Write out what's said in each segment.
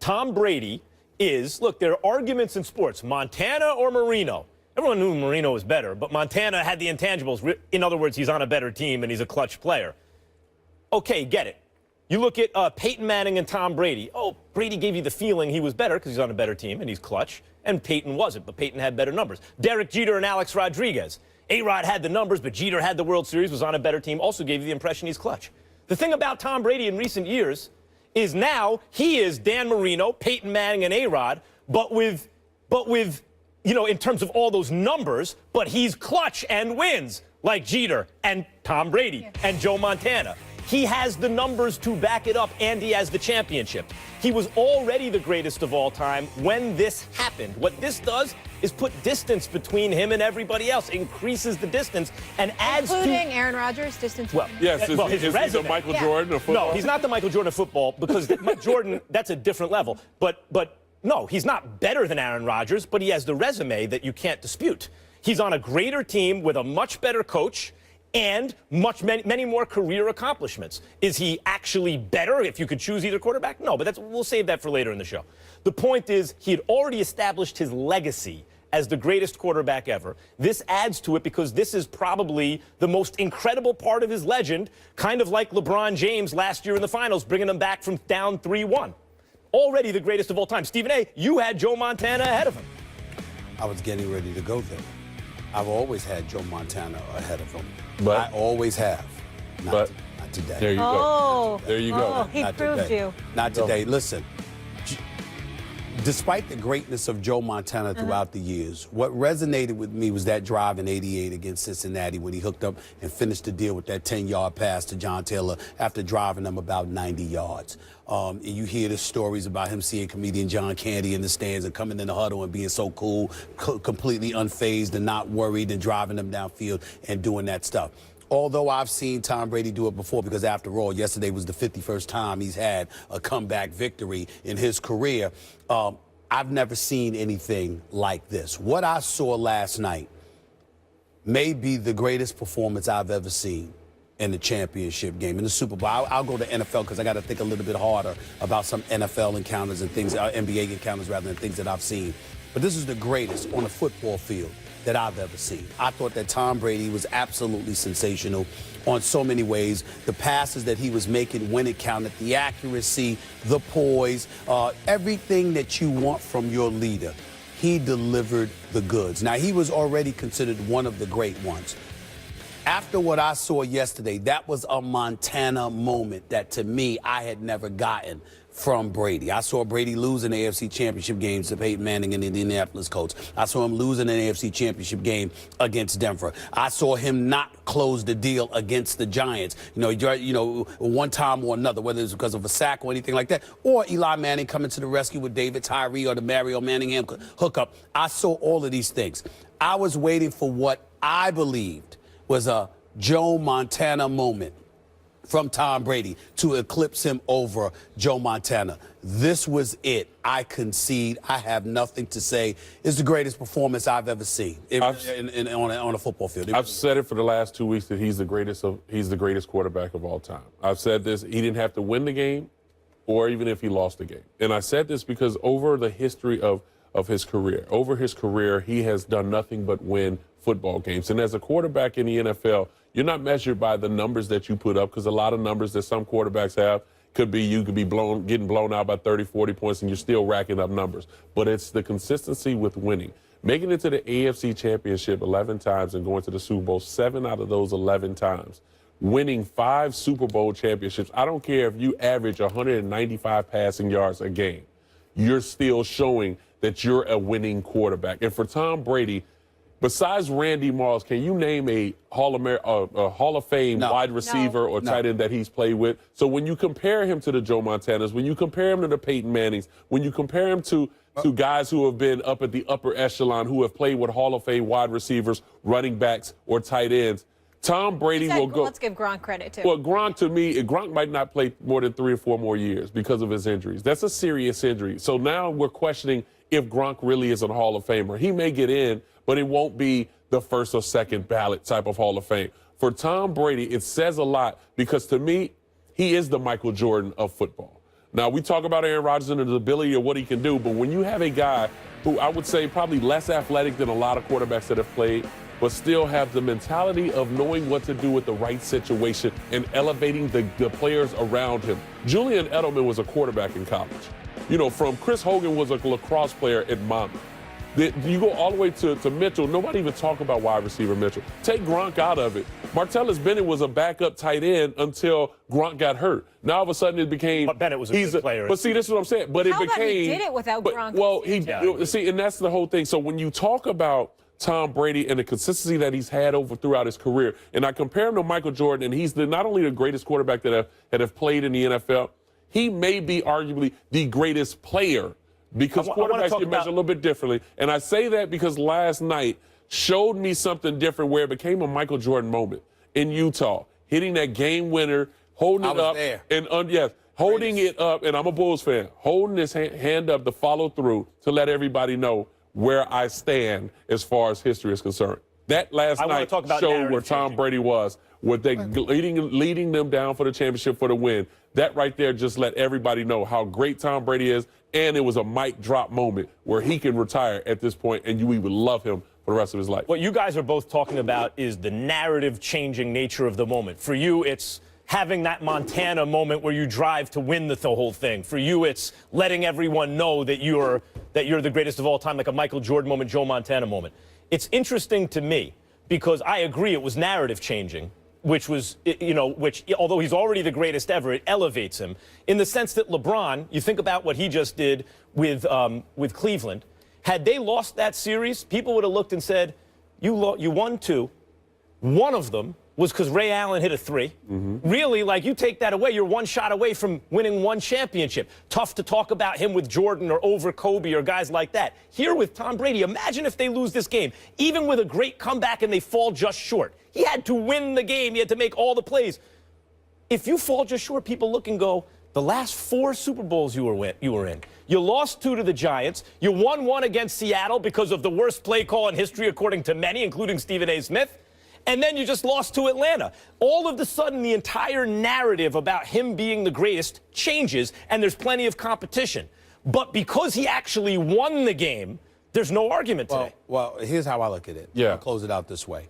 Tom Brady is, look, there are arguments in sports, Montana or Marino. Everyone knew Marino was better, but Montana had the intangibles. In other words, he's on a better team and he's a clutch player. Okay, get it. You look at Peyton Manning and Tom Brady. Oh, Brady gave you the feeling he was better because he's on a better team and he's clutch, and Peyton wasn't, but Peyton had better numbers. Derek Jeter and Alex Rodriguez. A-Rod had the numbers, but Jeter had the World Series, was on a better team, also gave you the impression he's clutch. The thing about Tom Brady in recent years is now he is Dan Marino, Peyton Manning, and A-Rod, but with, you know, in terms of all those numbers, but he's clutch and wins like Jeter and Tom Brady and Joe Montana. He has the numbers to back it up, and he has the championship. He was already the greatest of all time when this happened. What this does is put distance between him and everybody else, increases the distance, and adds including Aaron Rodgers, distance. Well, yes, is he the Michael Jordan of football? No, he's not the Michael Jordan of football, because Mike Jordan, that's a different level. But no, he's not better than Aaron Rodgers, but he has the resume that you can't dispute. He's on a greater team with a much better coach and many more career accomplishments. Is he actually better if you could choose either quarterback? No, but we'll save that for later in the show. The point is, he had already established his legacy as the greatest quarterback ever. This adds to it because this is probably the most incredible part of his legend, kind of like LeBron James last year in the finals, bringing them back from down 3-1. Already the greatest of all time. Stephen A., you had Joe Montana ahead of him. I was getting ready to go there. I've always had Joe Montana ahead of him. But I always have. Not today. There you go. There you go. Oh, he Not proved today. you. Not today. Listen, despite the greatness of Joe Montana throughout the years, what resonated with me was that drive in '88 against Cincinnati when he hooked up and finished the deal with that 10-yard pass to John Taylor after driving them about 90 yards. And you hear the stories about him seeing comedian John Candy in the stands and coming in the huddle and being so cool, completely unfazed and not worried, and driving them downfield and doing that stuff. Although I've seen Tom Brady do it before, because after all, yesterday was the 51st time he's had a comeback victory in his career, I've never seen anything like this. What I saw last night may be the greatest performance I've ever seen in the championship game, in the Super Bowl. I'll go to NFL because I got to think a little bit harder about some NFL encounters and things, NBA encounters rather than things that I've seen. But this is the greatest on a football field that I've ever seen. I thought that Tom Brady was absolutely sensational on so many ways. The passes that he was making when it counted, the accuracy, the poise, everything that you want from your leader. He delivered the goods. Now, he was already considered one of the great ones. After what I saw yesterday, that was a Montana moment that, to me, I had never gotten from Brady. I saw Brady lose an AFC championship game to Peyton Manning and the Indianapolis Colts. I saw him lose an AFC championship game against Denver. I saw him not close the deal against the Giants. You know, one time or another, whether it's because of a sack or anything like that, or Eli Manning coming to the rescue with David Tyree or the Mario Manningham hookup. I saw all of these things. I was waiting for what I believed was a Joe Montana moment from Tom Brady to eclipse him over Joe Montana. This was it. I concede. I have nothing to say. It's the greatest performance I've ever seen on a football field. I've said it for the last 2 weeks that he's the greatest quarterback of all time. I've said this. He didn't have to win the game, or even if he lost the game. And I said this because over the history of his career, he has done nothing but win football games. And as a quarterback in the NFL, you're not measured by the numbers that you put up, because a lot of numbers that some quarterbacks have could be you could be getting blown out by 30, 40 points, and you're still racking up numbers. But it's the consistency with winning. Making it to the AFC Championship 11 times and going to the Super Bowl 7 out of those 11 times. Winning 5 Super Bowl championships. I don't care if you average 195 passing yards a game. You're still showing that you're a winning quarterback. And for Tom Brady, besides Randy Moss, can you name a Hall of Fame wide receiver or tight end that he's played with? So when you compare him to the Joe Montanas, when you compare him to the Peyton Mannings, when you compare him to guys who have been up at the upper echelon, who have played with Hall of Fame wide receivers, running backs, or tight ends, Tom Brady will go. Let's give Gronk credit, too. Well, Gronk, to me, Gronk might not play more than 3 or 4 more years because of his injuries. That's a serious injury. So now we're questioning if Gronk really is a Hall of Famer. He may get in, but it won't be the first or second ballot type of Hall of Fame. For Tom Brady, it says a lot because, to me, he is the Michael Jordan of football. Now, we talk about Aaron Rodgers and his ability of what he can do, but when you have a guy who I would say probably less athletic than a lot of quarterbacks that have played, but still have the mentality of knowing what to do with the right situation and elevating the players around him. Julian Edelman was a quarterback in college. You know, from Chris Hogan was a lacrosse player at Monmouth. You go all the way to Mitchell. Nobody even talk about wide receiver Mitchell. Take Gronk out of it. Martellus Bennett was a backup tight end until Gronk got hurt. Now all of a sudden it became. But Bennett was a good player. But see, this is what I'm saying. But How it became. about he did it without Gronk? Well, see, and that's the whole thing. So when you talk about Tom Brady and the consistency that he's had throughout his career, and I compare him to Michael Jordan, and he's not only the greatest quarterback that have played in the NFL, he may be arguably the greatest player. Because quarterbacks get measured a little bit differently. And I say that because last night showed me something different where it became a Michael Jordan moment in Utah, hitting that game winner, holding it up. There. And holding it up, and I'm a Bulls fan, holding his hand up to follow through to let everybody know where I stand as far as history is concerned. That last night showed where Tom Brady was, with they leading them down for the championship for the win. That right there just let everybody know how great Tom Brady is, and it was a mic drop moment where he can retire at this point, and we would love him for the rest of his life. What you guys are both talking about is the narrative-changing nature of the moment. For you, it's having that Montana moment where you drive to win the whole thing. For you, it's letting everyone know that you're the greatest of all time, like a Michael Jordan moment, Joe Montana moment. It's interesting to me because I agree it was narrative-changing, which although he's already the greatest ever, it elevates him in the sense that LeBron, you think about what he just did with Cleveland. Had they lost that series, people would have looked and said, you won two. One of them was because Ray Allen hit a three. Really, like, you take that away, you're one shot away from winning one championship. Tough to talk about him with Jordan or over Kobe or guys like that. Here with Tom Brady, imagine if they lose this game, even with a great comeback and they fall just short. He had to win the game. He had to make all the plays. If you fall just short, people look and go, the last 4 Super Bowls you were in. You lost 2 to the Giants. You won 1 against Seattle because of the worst play call in history, according to many, including Stephen A. Smith. And then you just lost to Atlanta. All of a sudden, the entire narrative about him being the greatest changes, and there's plenty of competition. But because he actually won the game, there's no argument today. Well, here's how I look at it. Yeah. I'll close it out this way.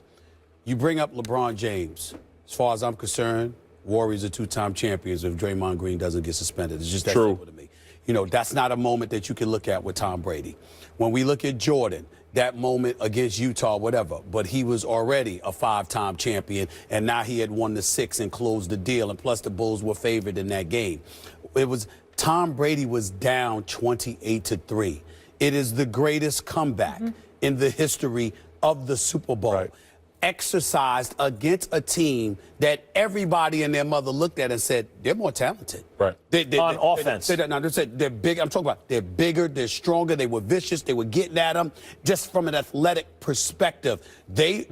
You bring up LeBron James. As far as I'm concerned, Warriors are 2-time champions if Draymond Green doesn't get suspended. It's just that simple to me. You know, that's not a moment that you can look at with Tom Brady. When we look at Jordan, that moment against Utah, whatever, but he was already a 5-time champion, and now he had won the 6 and closed the deal, and plus the Bulls were favored in that game. Tom Brady was down 28-3. It is the greatest comeback in the history of the Super Bowl. Right. Exercised against a team that everybody and their mother looked at and said, they're more talented. Right. On offense. They said they're big. I'm talking about they're bigger, they're stronger, they were vicious, they were getting at them. Just from an athletic perspective, they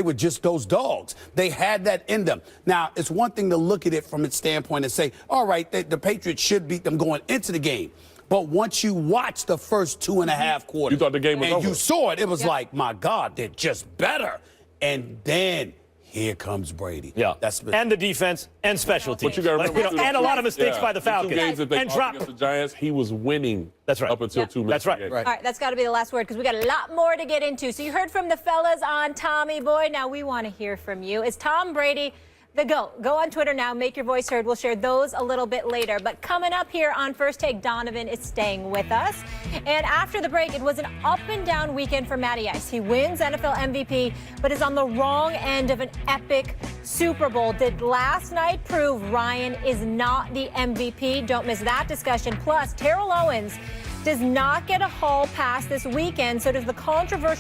were just those dogs. They had that in them. Now, it's one thing to look at it from its standpoint and say, all right, the Patriots should beat them going into the game. But once you watch the first 2.5 quarters, you thought the game was over. And you saw it, it was like, my God, they're just better. And then here comes Brady. Yeah. And the defense and special teams. But you got to remember, and a lot of mistakes by the Falcons. 2 games that they and lost against the Giants, he was winning. That's right. Up until 2 minutes. That's right. All right, that's got to be the last word because we got a lot more to get into. So you heard from the fellas on Tommy Boy. Now we want to hear from you. Is Tom Brady the GOAT? Go on Twitter now. Make your voice heard. We'll share those a little bit later. But coming up here on First Take, Donovan is staying with us. And after the break, it was an up-and-down weekend for Matty Ice. He wins NFL MVP, but is on the wrong end of an epic Super Bowl. Did last night prove Ryan is not the MVP? Don't miss that discussion. Plus, Terrell Owens does not get a hall pass this weekend, so does the controversial